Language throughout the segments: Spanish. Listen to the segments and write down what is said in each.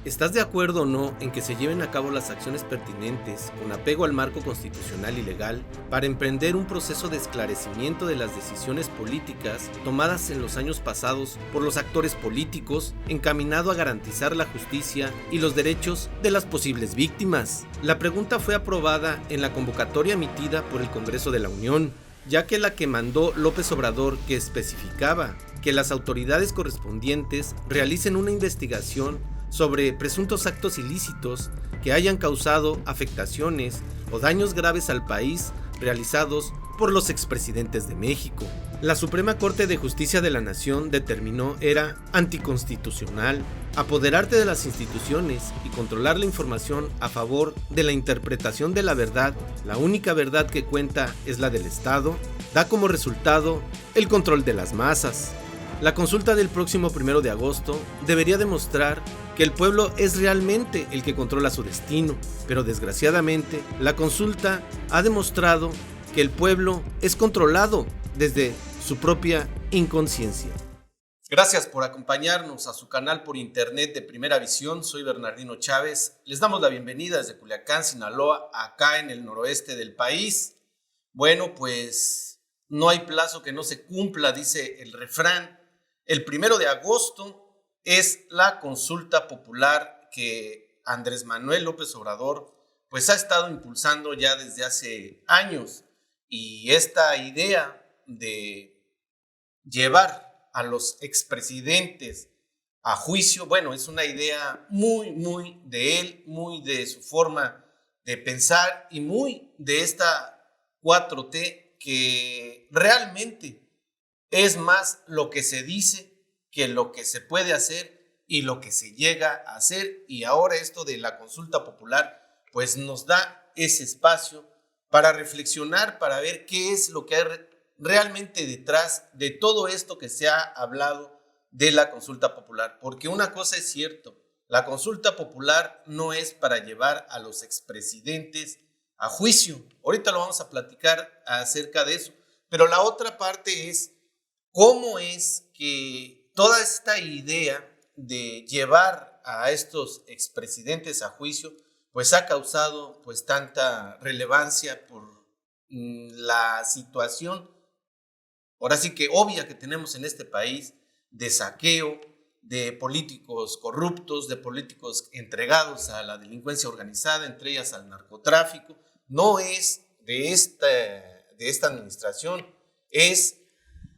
¿Estás de acuerdo o no en que se lleven a cabo las acciones pertinentes con apego al marco constitucional y legal para emprender un proceso de esclarecimiento de las decisiones políticas tomadas en los años pasados por los actores políticos, encaminado a garantizar la justicia y los derechos de las posibles víctimas? La pregunta fue aprobada en la convocatoria emitida por el Congreso de la Unión, ya que la que mandó López Obrador, que especificaba que las autoridades correspondientes realicen una investigación sobre presuntos actos ilícitos que hayan causado afectaciones o daños graves al país realizados por los expresidentes de México. La Suprema Corte de Justicia de la Nación determinó era anticonstitucional apoderarte de las instituciones y controlar la información a favor de la interpretación de la verdad. La única verdad que cuenta es la del Estado. Da como resultado el control de las masas. La consulta del próximo 1 de agosto debería demostrar que el pueblo es realmente el que controla su destino, pero desgraciadamente la consulta ha demostrado que el pueblo es controlado desde su propia inconsciencia. Gracias por acompañarnos a su canal por internet de Primera Visión. Soy Bernardino Chávez. Les damos la bienvenida desde Culiacán, Sinaloa, acá en el noroeste del país. Bueno, pues no hay plazo que no se cumpla, dice el refrán. El 1 de agosto es la consulta popular que Andrés Manuel López Obrador pues ha estado impulsando ya desde hace años, y esta idea de llevar a los expresidentes a juicio, bueno, es una idea muy de él, muy de su forma de pensar y muy de esta 4T, que realmente es más lo que se dice que lo que se puede hacer y lo que se llega a hacer. Y ahora esto de la consulta popular pues nos da ese espacio para reflexionar, para ver qué es lo que hay realmente detrás de todo esto que se ha hablado de la consulta popular. Porque una cosa es cierto, la consulta popular no es para llevar a los expresidentes a juicio. Ahorita lo vamos a platicar acerca de eso. Pero la otra parte es cómo es que toda esta idea de llevar a estos expresidentes a juicio pues ha causado pues tanta relevancia por la situación, ahora sí que obvia, que tenemos en este país, de saqueo, de políticos corruptos, de políticos entregados a la delincuencia organizada, entre ellas al narcotráfico. No es de esta administración, es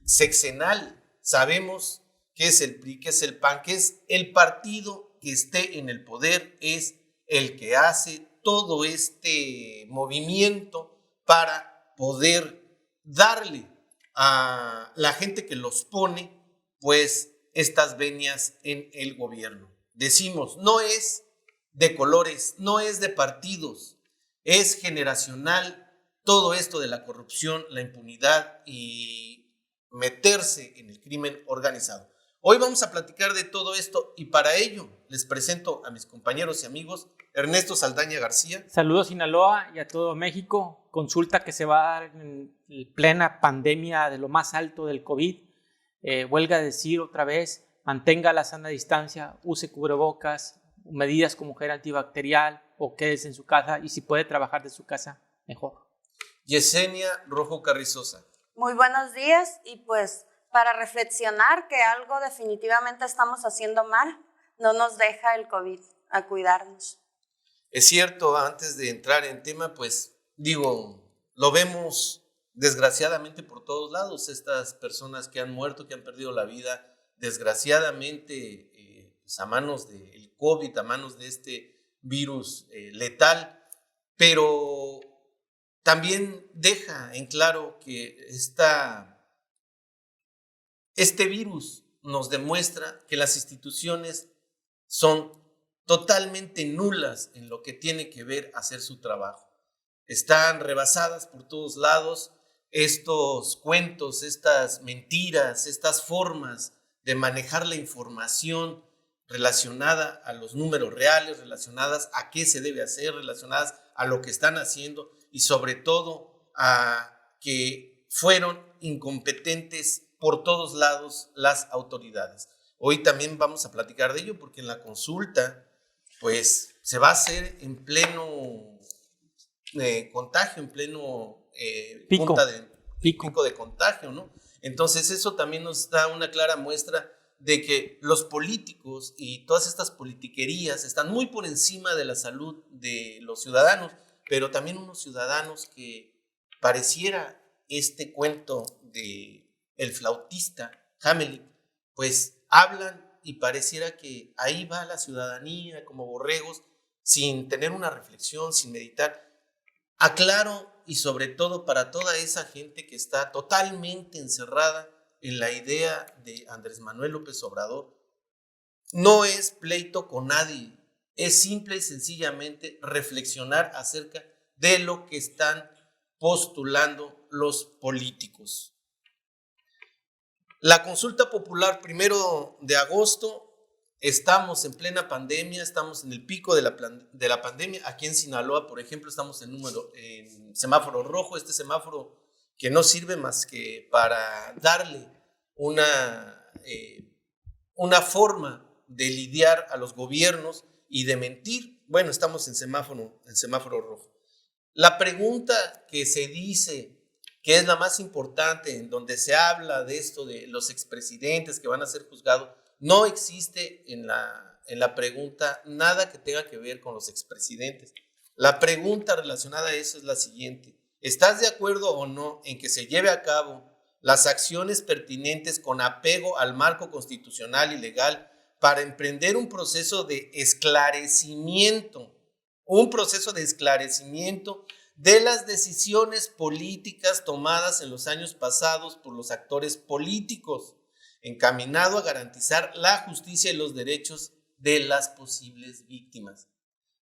sexenal. Sabemos qué es el PRI, qué es el PAN, qué es el partido que esté en el poder, es el que hace todo este movimiento para poder darle a la gente que los pone pues estas venias en el gobierno. Decimos, no es de colores, no es de partidos, es generacional todo esto de la corrupción, la impunidad y meterse en el crimen organizado. Hoy vamos a platicar de todo esto y para ello les presento a mis compañeros y amigos. Ernesto Saldaña García. Saludos Sinaloa y a todo México. Consulta que se va a dar en plena pandemia de lo más alto del COVID. Huelga decir otra vez, mantenga la sana distancia, use cubrebocas, medidas como gel antibacterial o quédese en su casa, y si puede trabajar de su casa, mejor. Yesenia Rojo Carrizosa. Muy buenos días, y pues para reflexionar que algo definitivamente estamos haciendo mal, no nos deja el COVID a cuidarnos. Es cierto, antes de entrar en tema, pues digo, lo vemos desgraciadamente por todos lados, estas personas que han muerto, que han perdido la vida, desgraciadamente pues a manos del COVID, a manos de este virus letal, pero también deja en claro que este virus nos demuestra que las instituciones son totalmente nulas en lo que tiene que ver hacer su trabajo. Están rebasadas por todos lados estos cuentos, estas mentiras, estas formas de manejar la información relacionada a los números reales, relacionadas a qué se debe hacer, relacionadas a lo que están haciendo y sobre todo a que fueron incompetentes por todos lados las autoridades. Hoy también vamos a platicar de ello porque en la consulta pues se va a hacer en pleno contagio, en pleno pico de contagio, ¿no? Entonces eso también nos da una clara muestra de que los políticos y todas estas politiquerías están muy por encima de la salud de los ciudadanos, pero también unos ciudadanos que pareciera este cuento de el flautista Hamelin, pues hablan y pareciera que ahí va la ciudadanía como borregos sin tener una reflexión, sin meditar. Aclaro, y sobre todo para toda esa gente que está totalmente encerrada en la idea de Andrés Manuel López Obrador, no es pleito con nadie, es simple y sencillamente reflexionar acerca de lo que están postulando los políticos. La consulta popular 1 de agosto, estamos en plena pandemia, estamos en el pico de la pandemia. Aquí en Sinaloa, por ejemplo, estamos en semáforo rojo, este semáforo que no sirve más que para darle una forma de lidiar a los gobiernos y de mentir. Bueno, estamos en semáforo rojo. La pregunta que se dice que es la más importante, en donde se habla de esto de los expresidentes que van a ser juzgados, no existe en la pregunta nada que tenga que ver con los expresidentes. La pregunta relacionada a eso es la siguiente: ¿estás de acuerdo o no en que se lleve a cabo las acciones pertinentes con apego al marco constitucional y legal para emprender un proceso de esclarecimiento de las decisiones políticas tomadas en los años pasados por los actores políticos, encaminado a garantizar la justicia y los derechos de las posibles víctimas?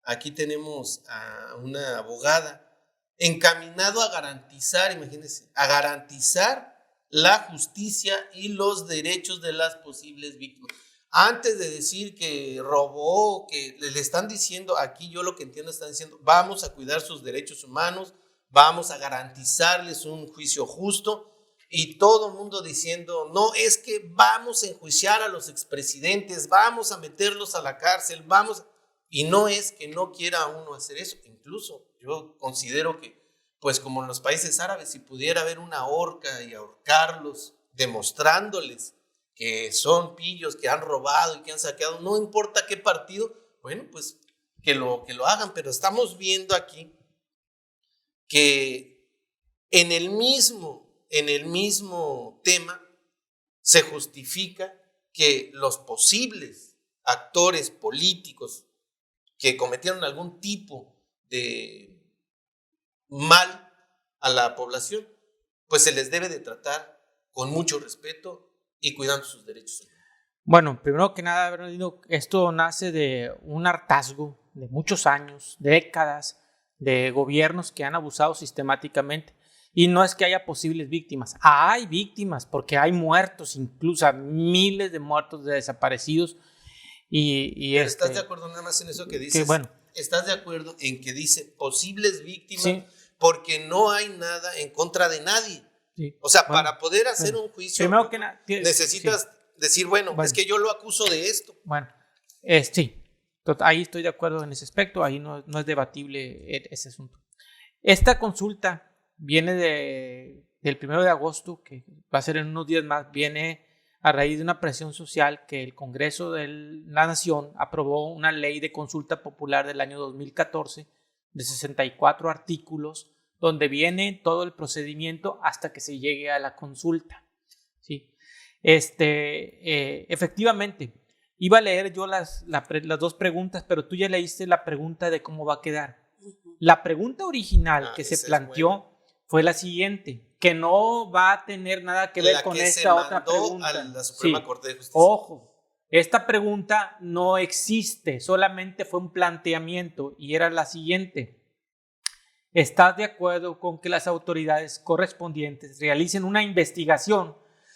Aquí tenemos a una abogada, encaminado a garantizar, imagínense, a garantizar la justicia y los derechos de las posibles víctimas. Antes de decir que robó, que le están diciendo, aquí yo lo que entiendo están diciendo, vamos a cuidar sus derechos humanos, vamos a garantizarles un juicio justo, y todo el mundo diciendo, no, es que vamos a enjuiciar a los expresidentes, vamos a meterlos a la cárcel, y no es que no quiera uno hacer eso. Incluso yo considero que, pues como en los países árabes, si pudiera haber una horca y ahorcarlos, demostrándoles que son pillos, que han robado y que han saqueado, no importa qué partido, bueno, pues que lo hagan. Pero estamos viendo aquí que en el mismo tema se justifica que los posibles actores políticos que cometieron algún tipo de mal a la población, pues se les debe de tratar con mucho respeto y cuidando sus derechos. Bueno, primero que nada, Bernardino, esto nace de un hartazgo de muchos años, décadas, de gobiernos que han abusado sistemáticamente. Y no es que haya posibles víctimas, hay víctimas porque hay muertos, incluso miles de muertos, de desaparecidos. Pero ¿estás de acuerdo nada más en eso que dices? Bueno, ¿estás de acuerdo en que dice posibles víctimas? Sí. Porque no hay nada en contra de nadie. Sí. O sea, para poder hacer un juicio, necesitas decir, bueno, es que yo lo acuso de esto. Bueno, sí, ahí estoy de acuerdo en ese aspecto, ahí no es debatible ese asunto. Esta consulta viene del 1 de agosto, que va a ser en unos días más, viene a raíz de una presión social que el Congreso de la Nación aprobó una ley de consulta popular del año 2014 de 64 artículos, donde viene todo el procedimiento hasta que se llegue a la consulta. ¿Sí? Efectivamente, iba a leer yo las dos preguntas, pero tú ya leíste la pregunta de cómo va a quedar. La pregunta original que se planteó fue la siguiente, que no va a tener nada que ver con esta otra pregunta. A la Suprema Corte de Justicia. Ojo, esta pregunta no existe, solamente fue un planteamiento y era la siguiente. ¿Estás de acuerdo con que las autoridades correspondientes realicen una investigación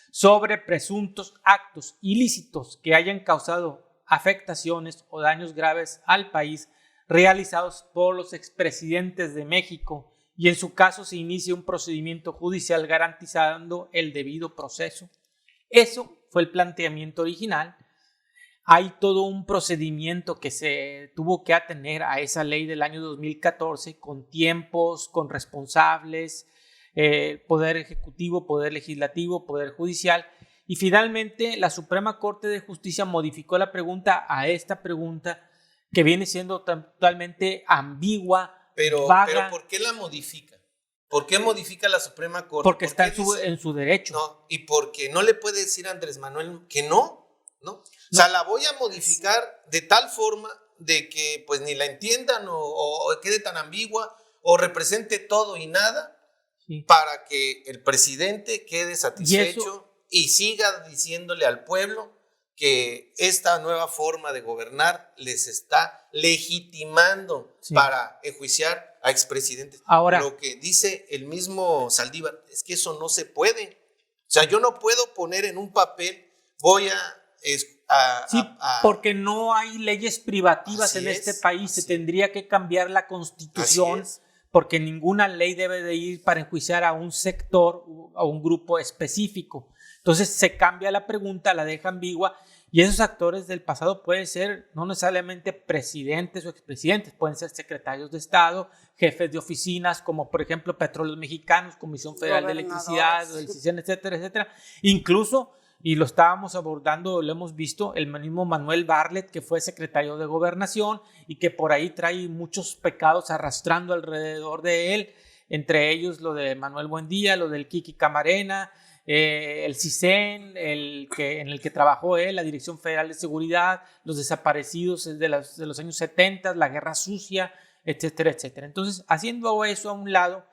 sobre presuntos actos ilícitos que hayan causado afectaciones o daños graves al país realizados por los expresidentes de México y en su caso se inicie un procedimiento judicial garantizando el debido proceso? Eso fue el planteamiento original. hay todo un procedimiento que se tuvo que atener a esa ley del año 2014 con tiempos, con responsables, poder ejecutivo, poder legislativo, poder judicial, y finalmente la Suprema Corte de Justicia modificó la pregunta a esta pregunta que viene siendo totalmente ambigua, vaga. Pero ¿por qué la modifica? ¿Por qué modifica la Suprema Corte? Porque está en su derecho. No, y porque no le puede decir a Andrés Manuel que no. O sea, la voy a modificar de tal forma de que pues ni la entiendan o quede tan ambigua o represente todo y nada, sí, para que el presidente quede satisfecho y siga diciéndole al pueblo que esta nueva forma de gobernar les está legitimando, sí, para enjuiciar a expresidentes. Ahora, lo que dice el mismo Saldívar es que eso no se puede. O sea, yo no puedo poner en un papel, porque no hay leyes privativas en este país. Se tendría que cambiar la Constitución, porque ninguna ley debe de ir para enjuiciar a un sector o a un grupo específico. Entonces se cambia la pregunta, la deja ambigua, y esos actores del pasado pueden ser no necesariamente presidentes o expresidentes, pueden ser secretarios de Estado, jefes de oficinas, como por ejemplo Petróleos Mexicanos, Comisión Federal de Electricidad, etcétera, etcétera. Incluso, y lo estábamos abordando, lo hemos visto, el mismo Manuel Bartlett, que fue secretario de Gobernación y que por ahí trae muchos pecados arrastrando alrededor de él, entre ellos lo de Manuel Buendía, lo del Kiki Camarena, el CISEN, en el que trabajó él, la Dirección Federal de Seguridad, los desaparecidos de los años 70, la Guerra Sucia, etcétera, etcétera. Entonces, haciendo eso a un lado,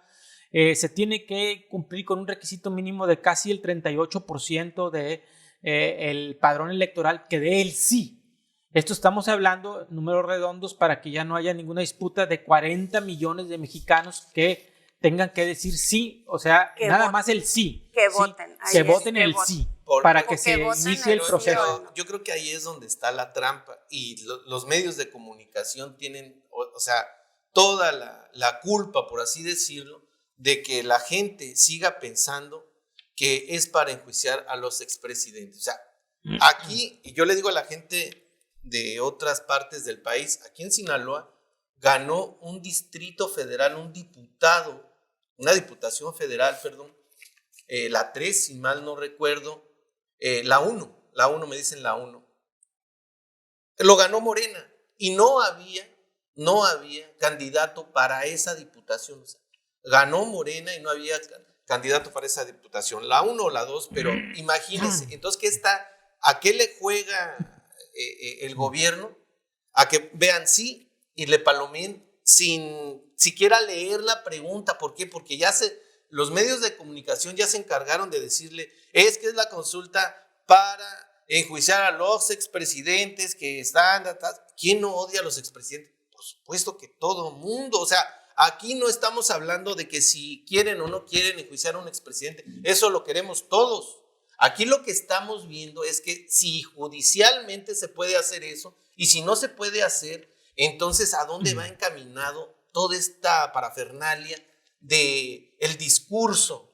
se tiene que cumplir con un requisito mínimo de casi el 38% de el padrón electoral que dé el sí. Esto estamos hablando, números redondos, para que ya no haya ninguna disputa, de 40 millones de mexicanos que tengan que decir sí, o sea, que nada voten, más el sí. Que voten. Sí, que voten el sí, para que se inicie el proceso. Yo creo que ahí es donde está la trampa, y los medios de comunicación tienen, o sea, toda la culpa, por así decirlo, de que la gente siga pensando que es para enjuiciar a los expresidentes. O sea, aquí, y yo le digo a la gente de otras partes del país, aquí en Sinaloa ganó un distrito federal, una diputación federal, la 3, si mal no recuerdo, la 1, me dicen la 1. Lo ganó Morena y no había candidato para esa diputación. O sea, ganó Morena y no había candidato para esa diputación, la 1 o la 2, pero imagínense, entonces, ¿a qué le juega el gobierno? A que vean sí y le palomeen sin siquiera leer la pregunta. ¿Por qué? Porque los medios de comunicación ya se encargaron de decirle, es que es la consulta para enjuiciar a los expresidentes que están. ¿Quién no odia a los expresidentes? Por supuesto que todo mundo. O sea, aquí no estamos hablando de que si quieren o no quieren enjuiciar a un expresidente, eso lo queremos todos. Aquí lo que estamos viendo es que si judicialmente se puede hacer eso, y si no se puede hacer, entonces ¿a dónde va encaminado toda esta parafernalia de el discurso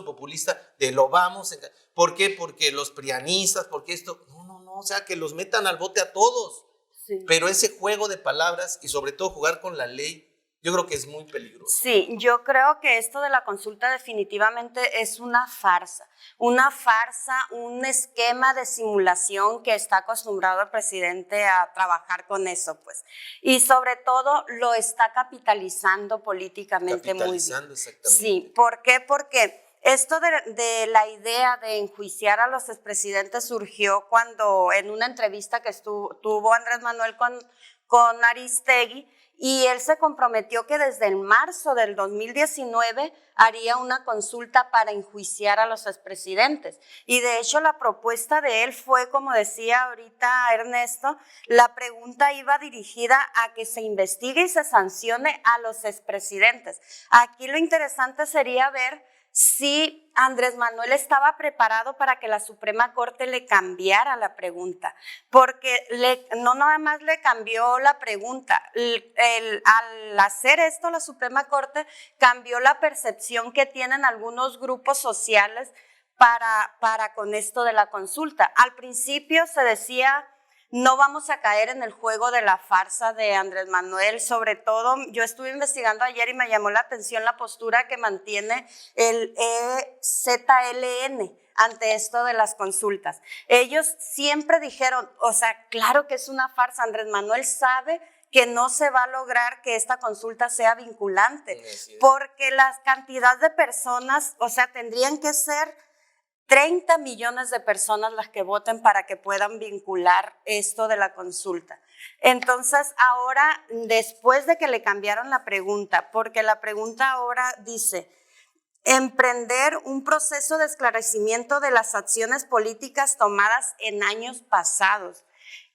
populista de lo vamos? ¿Por qué? Porque los prianistas, porque esto, no, o sea, que los metan al bote a todos. Sí. Pero ese juego de palabras y sobre todo jugar con la ley, yo creo que es muy peligroso. Sí, yo creo que esto de la consulta definitivamente es una farsa, un esquema de simulación que está acostumbrado el presidente a trabajar con eso, pues. Y sobre todo lo está capitalizando políticamente muy bien. Exactamente. Sí, ¿por qué? Porque esto de la idea de enjuiciar a los expresidentes surgió cuando en una entrevista que tuvo Andrés Manuel con Aristegui, y él se comprometió que desde el marzo del 2019 haría una consulta para enjuiciar a los expresidentes. Y de hecho la propuesta de él fue, como decía ahorita Ernesto, la pregunta iba dirigida a que se investigue y se sancione a los expresidentes. Aquí lo interesante sería ver si Andrés Manuel estaba preparado para que la Suprema Corte le cambiara la pregunta, porque no nada más le cambió la pregunta, al hacer esto la Suprema Corte cambió la percepción que tienen algunos grupos sociales para con esto de la consulta. Al principio se decía, no vamos a caer en el juego de la farsa de Andrés Manuel. Sobre todo, yo estuve investigando ayer y me llamó la atención la postura que mantiene el EZLN ante esto de las consultas. Ellos siempre dijeron, o sea, claro que es una farsa, Andrés Manuel sabe que no se va a lograr que esta consulta sea vinculante, porque la cantidad de personas, o sea, tendrían que ser 30 millones de personas las que voten para que puedan vincular esto de la consulta. Entonces, ahora, después de que le cambiaron la pregunta, porque la pregunta ahora dice, emprender un proceso de esclarecimiento de las acciones políticas tomadas en años pasados.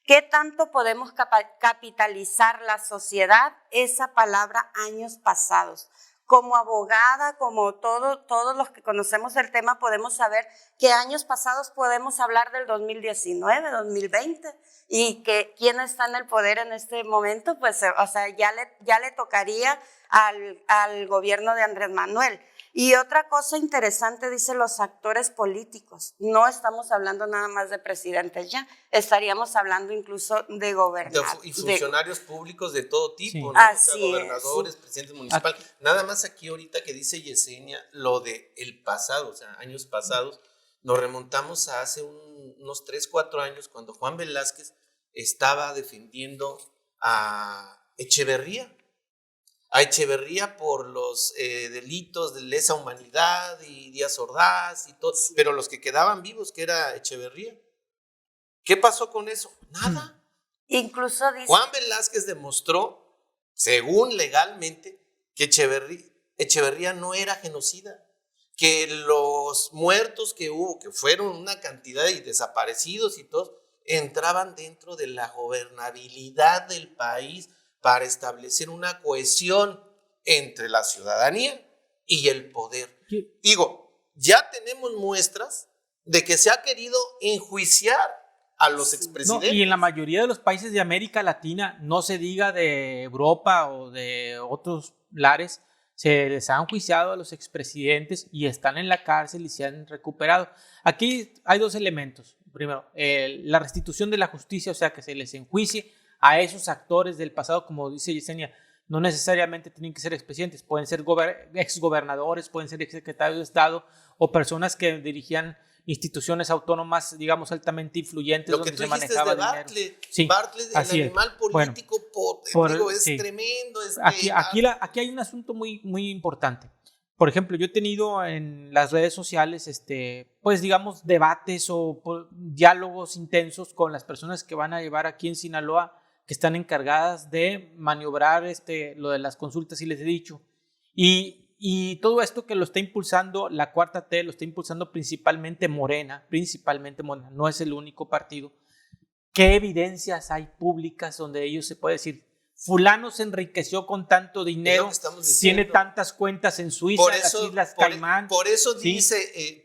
¿Qué tanto podemos capitalizar la sociedad? Esa palabra, años pasados. Como abogada, como todos los que conocemos el tema, podemos saber que años pasados podemos hablar del 2019, 2020, y que quién está en el poder en este momento, pues, o sea, ya le tocaría al gobierno de Andrés Manuel. Y otra cosa interesante, dice los actores políticos, no estamos hablando nada más de presidentes ya, estaríamos hablando incluso de gobernadores. Y funcionarios públicos de todo tipo, sí. ¿no? Así o sea, gobernadores, es. presidentes municipales. Nada más aquí ahorita que dice Yesenia, lo de el pasado, o sea, años pasados, nos remontamos a hace unos 3, 4 años cuando Juan Velázquez estaba defendiendo a Echeverría por los delitos de lesa humanidad y Díaz Ordaz y todo, pero los que quedaban vivos, que era Echeverría. ¿Qué pasó con eso? Nada. Incluso dice... Juan Velázquez demostró, según legalmente, que Echeverría no era genocida, que los muertos que hubo, que fueron una cantidad y desaparecidos y todos, entraban dentro de la gobernabilidad del país para establecer una cohesión entre la ciudadanía y el poder. ¿Qué? Digo, ya tenemos muestras de que se ha querido enjuiciar a los expresidentes. No, y en la mayoría de los países de América Latina, no se diga de Europa o de otros lares, se les ha enjuiciado a los expresidentes y están en la cárcel y se han recuperado. Aquí hay 2 elementos. Primero, la restitución de la justicia, o sea, que se les enjuicie a esos actores del pasado, como dice Yesenia, no necesariamente tienen que ser expresidentes, pueden ser exgobernadores, pueden ser exsecretarios de Estado o personas que dirigían instituciones autónomas, digamos, altamente influyentes. Lo que donde tú se dijiste manejaba de Bartlett, dinero. Sí, Bartlett, el animal político, bueno, es sí. tremendo. Aquí hay un asunto muy, muy importante. Por ejemplo, yo he tenido en las redes sociales, pues digamos, debates o diálogos intensos con las personas que van a llevar aquí en Sinaloa, que están encargadas de maniobrar lo de las consultas, y les he dicho. Y todo esto que lo está impulsando la 4T, lo está impulsando principalmente Morena, no es el único partido. ¿Qué evidencias hay públicas donde ellos se puede decir, fulano se enriqueció con tanto dinero, tiene tantas cuentas en Suiza, en las Islas Caimán? Por eso ¿sí? dice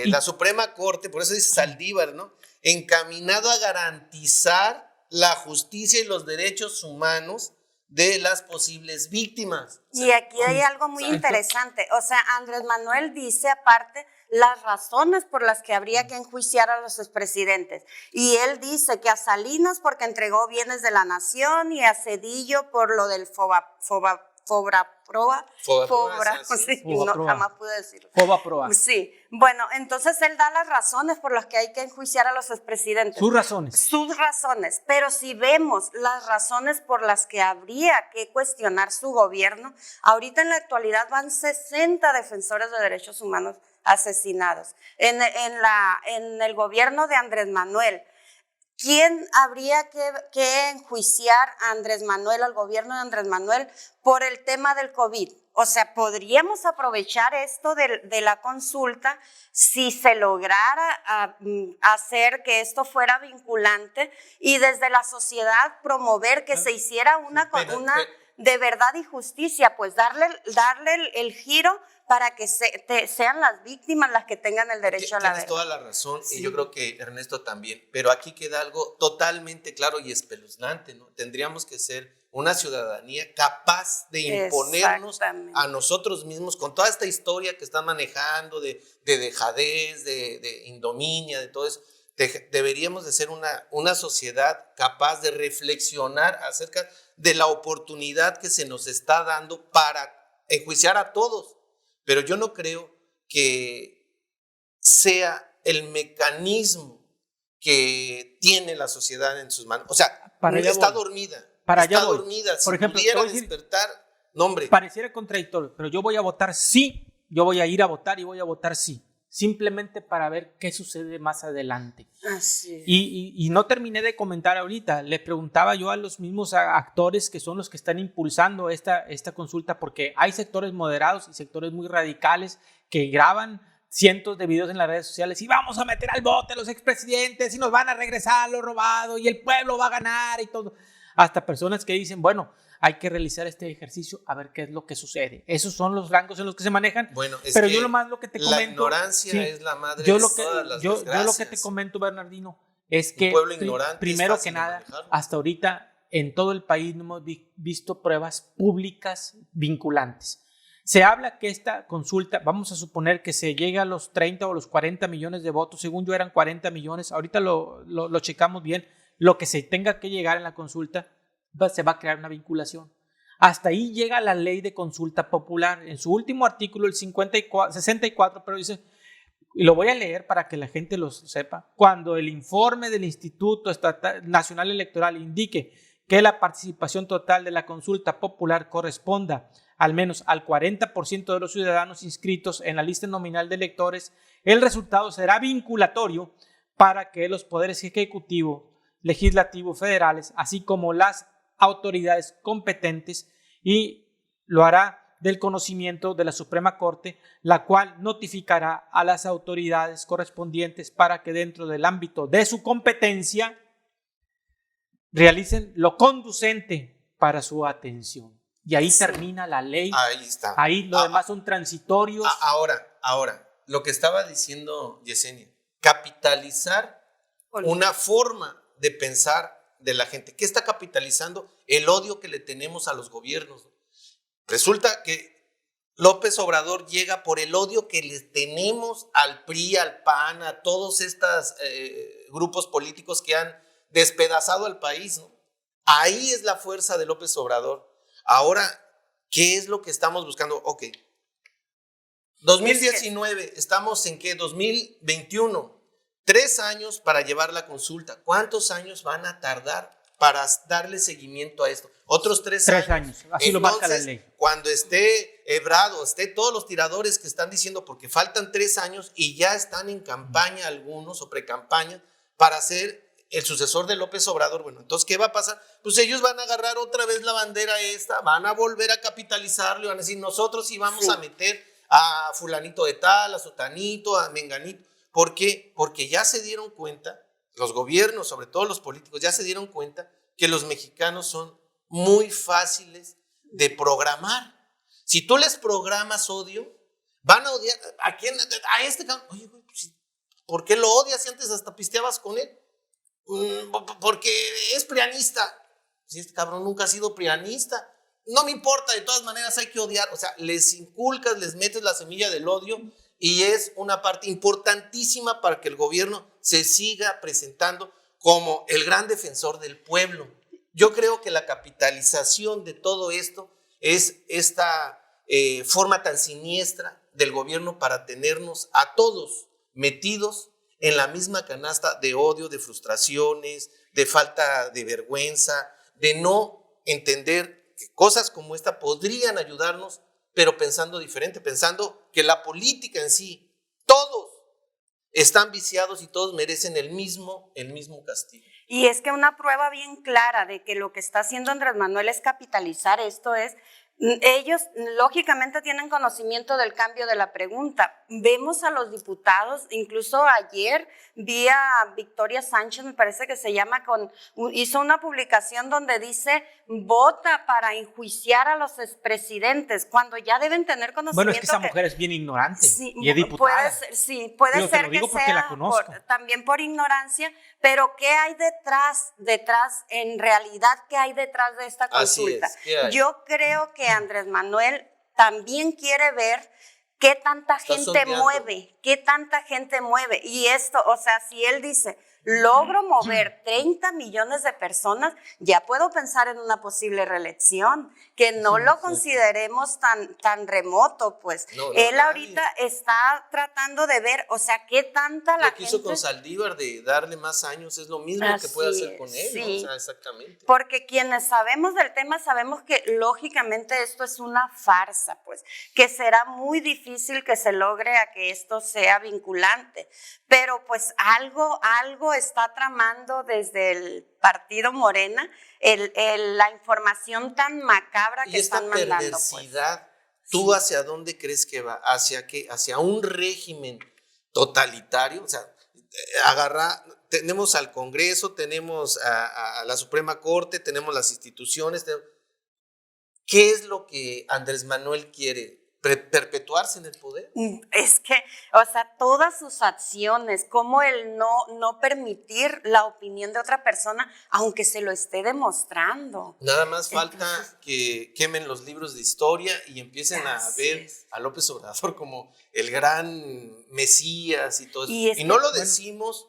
la Suprema Corte, por eso dice Saldívar, ¿no? Encaminado a garantizar la justicia y los derechos humanos de las posibles víctimas. Y aquí hay algo muy interesante, o sea, Andrés Manuel dice aparte las razones por las que habría que enjuiciar a los expresidentes, y él dice que a Salinas porque entregó bienes de la nación y a Cedillo por lo del jamás pude decirlo. Fobaproa. Sí, bueno, entonces él da las razones por las que hay que enjuiciar a los expresidentes. Sus razones, pero si vemos las razones por las que habría que cuestionar su gobierno, ahorita en la actualidad van 60 defensores de derechos humanos asesinados. En el gobierno de Andrés Manuel, ¿quién habría que enjuiciar a Andrés Manuel, al gobierno de Andrés Manuel, por el tema del COVID? O sea, podríamos aprovechar esto de la consulta si se lograra hacer que esto fuera vinculante y desde la sociedad promover que se hiciera una de verdad y justicia, pues darle el giro para que sean las víctimas las que tengan el derecho a la verdad. Tienes toda la razón, sí. Y yo creo que Ernesto también, pero aquí queda algo totalmente claro y espeluznante, ¿no? Tendríamos que ser una ciudadanía capaz de imponernos a nosotros mismos con toda esta historia que están manejando de dejadez, de indominia, de todo eso. deberíamos de ser una sociedad capaz de reflexionar acerca de la oportunidad que se nos está dando para enjuiciar a todos. Pero yo no creo que sea el mecanismo que tiene la sociedad en sus manos. O sea, está dormida. Está dormida. Si por ejemplo, pudiera despertar, no, hombre. Pareciera contradictorio, pero yo voy a votar sí, yo voy a ir a votar y voy a votar sí. Simplemente para ver qué sucede más adelante. Así. Y no terminé de comentar ahorita. Le preguntaba yo a los mismos actores que son los que están impulsando esta consulta, porque hay sectores moderados y sectores muy radicales que graban cientos de videos en las redes sociales y vamos a meter al bote a los expresidentes y nos van a regresar lo robado y el pueblo va a ganar y todo. Hasta personas que dicen, bueno, hay que realizar este ejercicio a ver qué es lo que sucede. Esos son los rangos en los que se manejan. Bueno, pero yo nomás lo que te comento. La ignorancia, sí, es la madre de todas las desgracias. Yo lo que te comento, Bernardino, es que primero que nada, hasta ahorita en todo el país no hemos visto pruebas públicas vinculantes. Se habla que esta consulta, vamos a suponer que se llega a los 30 o los 40 millones de votos, según yo eran 40 millones, ahorita lo checamos bien, lo que se tenga que llegar en la consulta, se va a crear una vinculación. Hasta ahí llega la ley de consulta popular. En su último artículo, el 64, pero dice, y lo voy a leer para que la gente lo sepa, cuando el informe del Instituto Nacional Electoral indique que la participación total de la consulta popular corresponda al menos al 40% de los ciudadanos inscritos en la lista nominal de electores, el resultado será vinculatorio para que los poderes ejecutivo, legislativo, federales, así como las autoridades competentes, y lo hará del conocimiento de la Suprema Corte, la cual notificará a las autoridades correspondientes para que dentro del ámbito de su competencia realicen lo conducente para su atención. Y ahí termina la ley. Ahí está. Ahí lo demás son transitorios. Ahora, lo que estaba diciendo Yesenia, capitalizar una forma de pensar de la gente. ¿Qué está capitalizando? El odio que le tenemos a los gobiernos. Resulta que López Obrador llega por el odio que le tenemos al PRI, al PAN, a todos estos grupos políticos que han despedazado al país, ¿no? Ahí es la fuerza de López Obrador. Ahora, ¿qué es lo que estamos buscando? Ok. 2019, ¿estamos en qué? 2021. 3 años para llevar la consulta. ¿Cuántos años van a tardar para darle seguimiento a esto? Otros 3 años. 3 años, así entonces, lo marca la ley. Cuando esté Ebrado, esté todos los tiradores que están diciendo, porque faltan 3 años y ya están en campaña algunos o pre-campaña para ser el sucesor de López Obrador. Bueno, entonces, ¿qué va a pasar? Pues ellos van a agarrar otra vez la bandera esta, van a volver a capitalizarlo y van a decir, nosotros sí vamos a meter a fulanito de tal, a sotanito, a menganito. ¿Por qué? Porque ya se dieron cuenta, los gobiernos, sobre todo los políticos, ya se dieron cuenta que los mexicanos son muy fáciles de programar. Si tú les programas odio, van a odiar a quién, a este cabrón. Oye, güey, pues, ¿por qué lo odias si antes hasta pisteabas con él? Porque es prianista. Si este cabrón nunca ha sido prianista, no me importa, de todas maneras hay que odiar. O sea, les inculcas, les metes la semilla del odio y es una parte importantísima para que el gobierno se siga presentando como el gran defensor del pueblo. Yo creo que la capitalización de todo esto es esta forma tan siniestra del gobierno para tenernos a todos metidos en la misma canasta de odio, de frustraciones, de falta de vergüenza, de no entender que cosas como esta podrían ayudarnos, pero pensando diferente, pensando que la política en sí, todos están viciados y todos merecen el mismo castigo. Y es que una prueba bien clara de que lo que está haciendo Andrés Manuel es capitalizar esto es, ellos lógicamente tienen conocimiento del cambio de la pregunta. Vemos a los diputados, incluso ayer vi a Victoria Sánchez, me parece que se llama, hizo una publicación donde dice, vota para enjuiciar a los expresidentes, cuando ya deben tener conocimiento. Bueno, es que esa mujer es bien ignorante, sí, y es diputada. Puede ser que sea también por ignorancia, pero ¿qué hay detrás, en realidad, qué hay detrás de esta consulta? Yo creo que Andrés Manuel también quiere ver ¿qué tanta Está gente sondeando. mueve? ¿Qué tanta gente mueve? Y esto, o sea, si él dice, logro mover 30 millones de personas, ya puedo pensar en una posible reelección, que no lo consideremos tan remoto, pues. No, Él nadie. ahorita está tratando de ver, o sea, qué tanta la Lo que hizo gente... con Saldívar de darle más años es lo mismo que puede Así hacer con es, él, ¿no? sí. O sea, exactamente. Porque quienes sabemos del tema sabemos que lógicamente esto es una farsa, pues, que será muy difícil que se logre a que esto sea vinculante, pero pues algo está tramando desde el partido Morena, la información tan macabra que Y esta están mandando, pues. perversidad, ¿tú hacia dónde crees que va? ¿Hacia qué? ¿Hacia un régimen totalitario? O sea, tenemos al Congreso, tenemos a la Suprema Corte, tenemos las instituciones. ¿Qué es lo que Andrés Manuel quiere? ¿Perpetuarse en el poder? Es que, o sea, todas sus acciones, como el no permitir la opinión de otra persona, aunque se lo esté demostrando. Nada más falta Entonces, que quemen los libros de historia y empiecen a así ver es. a López Obrador como el gran Mesías y todo eso. Y es Y no que, lo bueno, decimos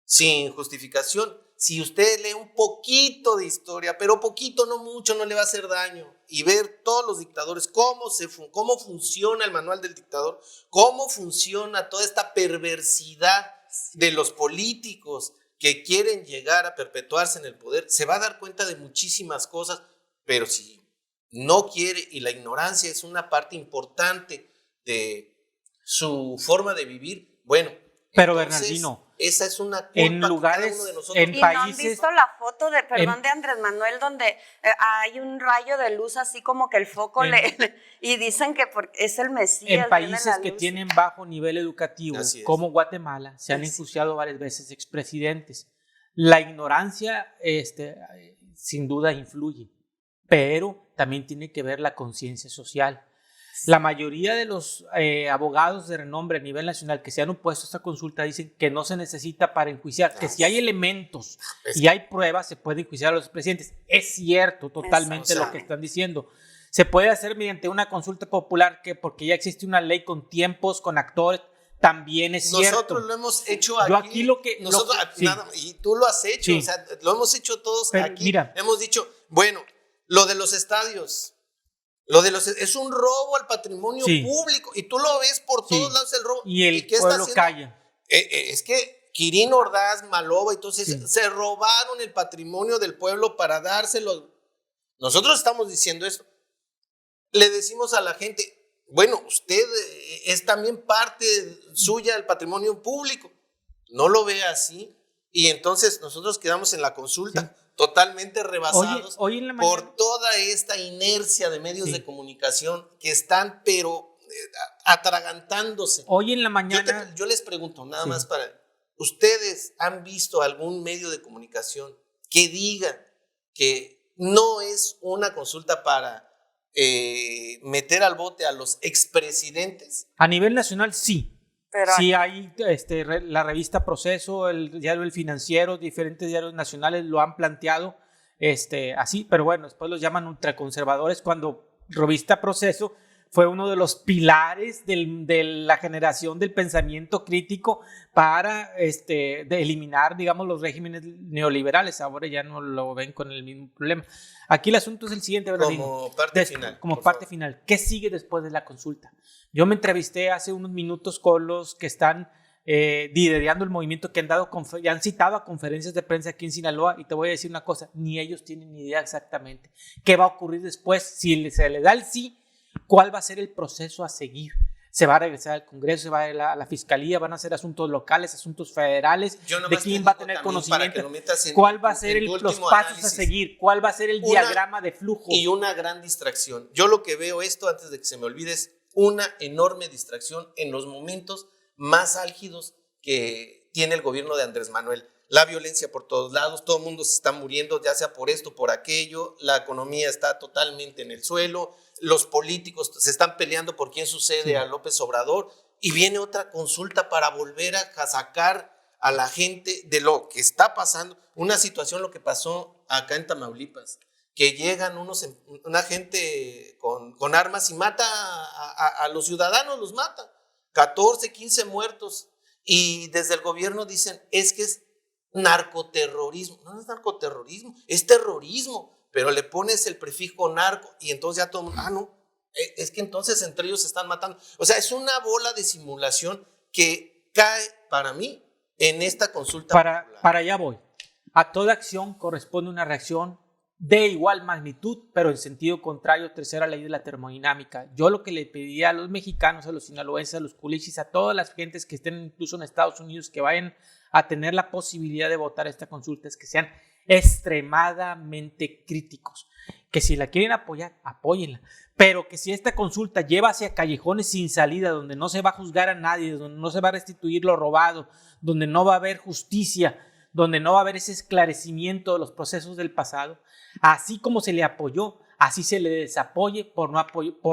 sin justificación. Si usted lee un poquito de historia, pero poquito, no mucho, no le va a hacer daño, y ver todos los dictadores, cómo funciona el manual del dictador, cómo funciona toda esta perversidad de los políticos que quieren llegar a perpetuarse en el poder, se va a dar cuenta de muchísimas cosas, pero si no quiere, y la ignorancia es una parte importante de su forma de vivir, bueno, Pero entonces, Bernardino, esa es una culpa en que lugares, cada uno de nosotros en y no han países, visto la foto de Andrés Manuel, donde hay un rayo de luz así como que el foco y dicen que es el Mesías. en viene países la que luz. tienen bajo nivel educativo, Así es. como Guatemala, se han Así es. enjuiciado varias veces expresidentes. La ignorancia, sin duda, influye, pero también tiene que ver la conciencia social. La mayoría de los abogados de renombre a nivel nacional que se han opuesto a esta consulta dicen que no se necesita para enjuiciar, que si hay elementos y hay pruebas se puede enjuiciar a los presidentes. Es cierto totalmente lo que están diciendo. Se puede hacer mediante una consulta popular porque ya existe una ley con tiempos, con actores, también es cierto. Nosotros lo hemos hecho aquí. Yo aquí sí. Y tú lo has hecho, Sí. o sea, lo hemos hecho todos. Pero aquí. mira. Hemos dicho, bueno, lo de los estadios, es un robo al patrimonio Sí. público, y tú lo ves por todos lados el robo. Y el qué pueblo está haciendo? calla. Es que Quirino Ordaz, Maloba, entonces se robaron el patrimonio del pueblo para dárselo. Nosotros estamos diciendo eso. Le decimos a la gente, bueno, usted es también parte suya del patrimonio público. No lo ve así. Y entonces nosotros quedamos en la consulta totalmente rebasados Hoy en la mañana, por toda esta inercia de medios de comunicación que están, pero atragantándose. Hoy en la mañana. Yo les pregunto, nada más para... ¿Ustedes han visto algún medio de comunicación que diga que no es una consulta para meter al bote a los expresidentes? A nivel nacional, sí. Pero sí hay la revista Proceso, el diario El Financiero, diferentes diarios nacionales lo han planteado así, pero bueno, después los llaman ultraconservadores, cuando revista Proceso fue uno de los pilares de la generación del pensamiento crítico para de eliminar, digamos, los regímenes neoliberales. Ahora ya no lo ven con el mismo problema. Aquí el asunto es el siguiente, Bernardino. Como parte final. Como parte final. ¿Qué sigue después de la consulta? Yo me entrevisté hace unos minutos con los que están liderando el movimiento, que han citado a conferencias de prensa aquí en Sinaloa, y te voy a decir una cosa, ni ellos tienen ni idea exactamente qué va a ocurrir después. Si se le da el sí, ¿cuál va a ser el proceso a seguir? ¿Se va a regresar al Congreso? ¿Se va a ir a la Fiscalía? ¿Van a ser asuntos locales, asuntos federales? ¿De quién va a tener conocimiento? ¿Cuál va a ser los pasos a seguir? ¿Cuál va a ser el diagrama de flujo? Y una gran distracción. Yo lo que veo antes de que se me olvide, es una enorme distracción en los momentos más álgidos que tiene el gobierno de Andrés Manuel. La violencia por todos lados, todo el mundo se está muriendo, ya sea por esto, por aquello, la economía está totalmente en el suelo, los políticos se están peleando por quién sucede a López Obrador, y viene otra consulta para volver a sacar a la gente de lo que está pasando. Una situación, lo que pasó acá en Tamaulipas, que llegan una gente con armas y mata a los ciudadanos, los mata. 14, 15 muertos. Y desde el gobierno dicen, es que es narcoterrorismo. No es narcoterrorismo, es terrorismo. Pero le pones el prefijo narco y entonces ya todo, no, es que entonces entre ellos se están matando. O sea, es una bola de simulación que cae para mí en esta consulta. Para allá voy. A toda acción corresponde una reacción de igual magnitud, pero en sentido contrario, tercera ley de la termodinámica. Yo lo que le pediría a los mexicanos, a los sinaloenses, a los culichis, a todas las gentes que estén incluso en Estados Unidos, que vayan a tener la posibilidad de votar esta consulta, es que sean extremadamente críticos. Que si la quieren apoyar, apóyenla. Pero que si esta consulta lleva hacia callejones sin salida, donde no se va a juzgar a nadie, donde no se va a restituir lo robado, donde no va a haber justicia, donde no va a haber ese esclarecimiento de los procesos del pasado, así como se le apoyó, así se le desapoye por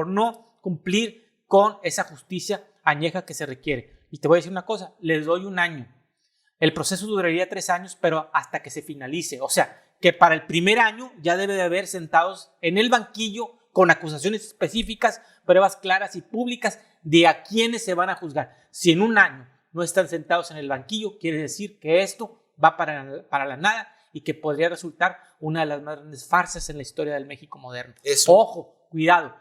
no cumplir con esa justicia añeja que se requiere. Y te voy a decir una cosa, les doy 1 año. El proceso duraría 3 años, pero hasta que se finalice. O sea, que para el primer año ya debe de haber sentados en el banquillo con acusaciones específicas, pruebas claras y públicas de a quiénes se van a juzgar. Si en 1 año no están sentados en el banquillo, quiere decir que esto va para la nada y que podría resultar una de las más grandes farsas en la historia del México moderno. Eso. Ojo, cuidado,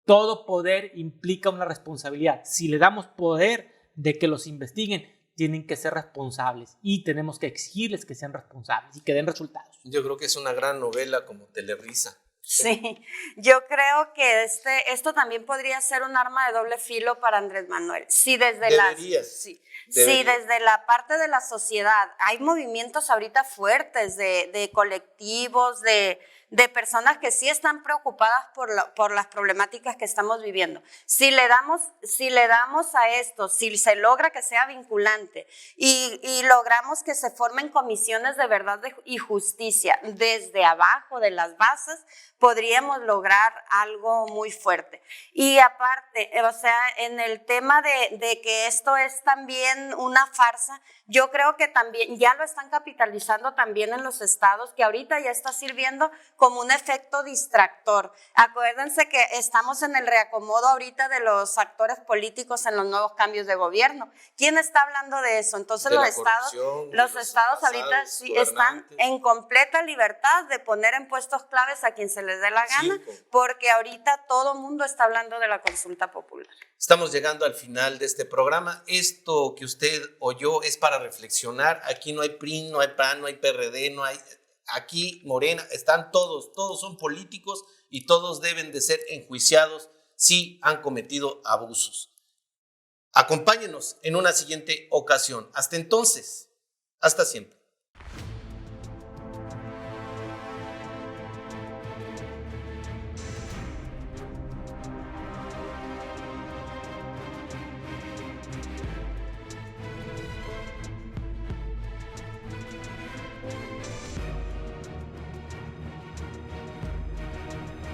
todo poder implica una responsabilidad. Si le damos poder de que los investiguen, tienen que ser responsables y tenemos que exigirles que sean responsables y que den resultados. Yo creo que es una gran novela como Telerisa. Sí, yo creo que esto también podría ser un arma de doble filo para Andrés Manuel. Si desde desde la parte de la sociedad hay movimientos ahorita fuertes de colectivos, de personas que sí están preocupadas por las problemáticas que estamos viviendo. Si le damos a esto, si se logra que sea vinculante y logramos que se formen comisiones de verdad y justicia desde abajo de las bases, podríamos lograr algo muy fuerte. Y aparte, o sea, en el tema de que esto es también una farsa, yo creo que también ya lo están capitalizando también en los estados, que ahorita ya está sirviendo como un efecto distractor. Acuérdense que estamos en el reacomodo ahorita de los actores políticos en los nuevos cambios de gobierno. ¿Quién está hablando de eso? Entonces los estados ahorita sí están en completa libertad de poner en puestos claves a quien se les dé la gana, porque ahorita todo mundo está hablando de la consulta popular. Estamos llegando al final de este programa. Esto que usted oyó es para reflexionar. Aquí no hay PRI, no hay PAN, no hay PRD, no hay... Aquí Morena, están todos son políticos y todos deben de ser enjuiciados si han cometido abusos. Acompáñenos en una siguiente ocasión. Hasta entonces, hasta siempre.